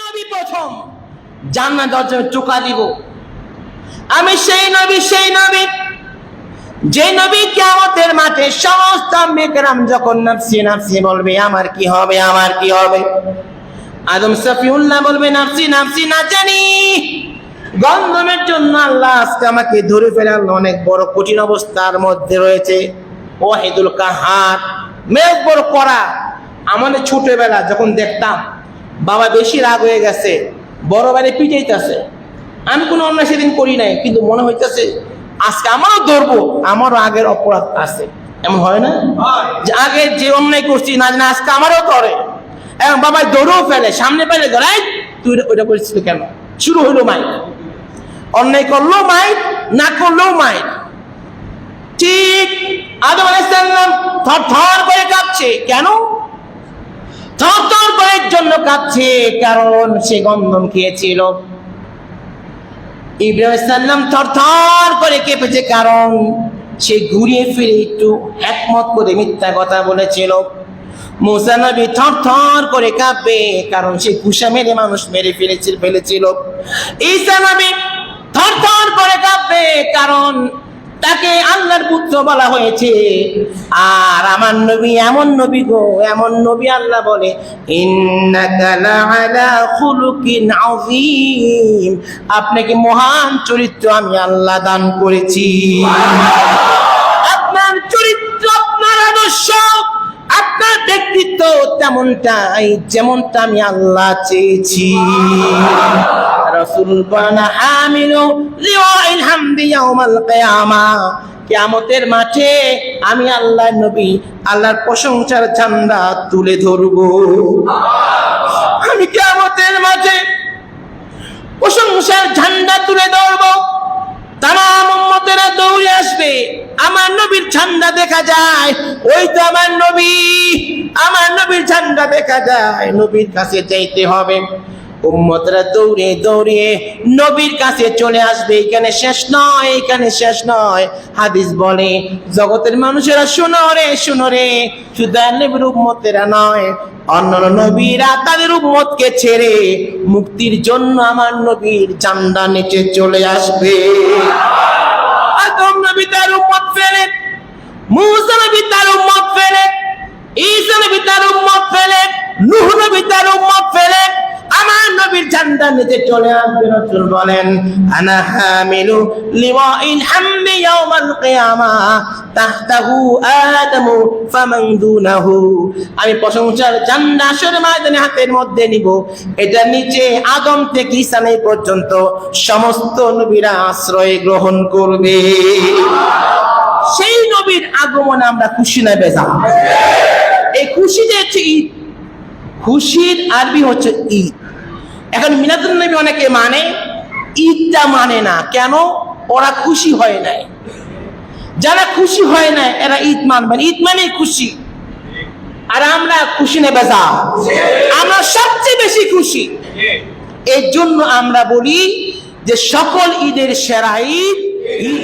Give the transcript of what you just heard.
নবী প্রথম জান্নাত দরজা টোকা দিব। আমি সেই নবী যে নবী কিয়ামতের মাঠে সমস্ত আম্বিয়া কেরাম যখন নাফসি নাফসি বলবে, আমার কি হবে, আমার কি হবে। আদম সফিউল্লাহ বলবে, নাফসি নাফসি, না জানি গন্ধমের জন্য আল্লাহ আজকে আমাকে ধরে ফেলার অনেক বড় কঠিন অবস্থার মধ্যে রয়েছে। ওয়াহিদুল কাহার, মেঘ বড় করা। আমাদের ছোটবেলা যখন দেখতাম বাবা বেশি রাগ হয়ে গেছে, বড় ভাইরে পিটাইতেছে, আমি কোনো অন্যায় সেদিন করি নাই, কিন্তু মনে হইতেছে আজকে আমারও ধরবো, আমারও আগের অপরাধ আছে। এমন হয় না যে আগে যে অন্যায় করছি না জানি আজকে আমারও করে, এবং বাবা দৌড়েও ফেলে, সামনে পেলে ধরাই তুই ওইটা করেছিস কেন। শুরু হইলো মাইক, অন্যায় করলেও মাইক, না করলেও মাইক। ঠিক আদম আলাইহিস সালাম থরথর করে কাঁপছে। কেন থরথর করে জন্য কাঁপছে? কারণ সে গন্ধম খেয়েছিল। ইব্রাহিম আলাইহিস সালাম থরথর করে কেঁপেছে কারণ সে ঘুরিয়ে ফিরে একটু একমত করে মিথ্যা কথা বলেছিল। মুসা নবী থরথর করে কাঁপবে কারণ সে ঘুষা মেরে মানুষ মেরে ফেলেছিল। ঈসা নবী থরথর করে কাঁপবে কারণ তাকে আল্লাহর পুত্র বলা হয়েছে। আর আমার নবী এমন নবী গো, এমন নবী, আল্লাহ বলে ইন্নাকা লাআলা খুলুকিন আযীম, আপনাকে মহান চরিত্র আমি আল্লাহ দান করেছি। আপনার চরিত্র, আপনার আদর্শ, আপনার ব্যক্তিত্ব তেমনটাই যেমনটা আমি আল্লাহ চেয়েছি। রাসূল বানা হামিলু লিওয়াইল হামদি ইয়াউমাল কিয়ামা, কিয়ামতের মাঠে আমি আল্লাহর নবী আল্লাহর প্রশংসার ঝান্ডা তুলে ধরবো। আমি কিয়ামতের মাঠে প্রশংসার ঝান্ডা তুলে ধরবো। তামাম উম্মতেরা দৌড়ে আসবে, আমার নবীর ঝান্ডা দেখা যায়, ওই তো আমার নবী, আমার নবীর ঝান্ডা দেখা যায়। নবীর কাছে যাইতে হবে। উম্মতরা দৌড়ে দৌড়ে নবীর কাছে চলে আসবে। এখানে শেষ নয়, এখানে শেষ নয়। হাদিস বলে জগতের মানুষেরা শোনো রে, শুধু নবীর উম্মতেরা নয়, অন্যান্য নবীরা তাদের উম্মতকে ছেড়ে মুক্তির জন্য আমার নবীর ঝান্ডা নিচে চলে আসবে। আদম নবী তার উম্মত ফেলে, মুসা নবী তার উম্মত ফেলে, ঈসা নবী তার উম্মত ফেলে, নূহ নবী তার উম্মত ফেলে আমার নবীর ঝান্ডা নিতে চলে আসবে। রাসূল বলেন আনা হামিলু লিওয়াইল হামদি ইয়াউমাল কিয়ামা তাহতাহু আদামু ফামান দুনাহু, আমি প্রশংসার ঝান্ডা হাশর ময়দানে হাতের মধ্যে নিব। এটা নিচে আদম থেকে ঈসা নবী পর্যন্ত সমস্ত নবীরা আশ্রয় গ্রহণ করবে। সেই নবীর আগমনে আমরা খুশি না বেজার? এই খুশি যে ঈদ, খুশির আরবি হচ্ছে ঈদ। এখন মিলাদুন নবী অনেকে মানে, ঈদটা মানে না। কেন? ওরা খুশি হয় নাই। যারা খুশি হয় নাই এরা ঈদ মানবে না। ঈদ মানে খুশি, আর আমরা খুশি না বেজার? আমরা সবচেয়ে বেশি খুশি। এর জন্য আমরা বলি যে সকল ঈদের সেরা ঈদ ঈদ।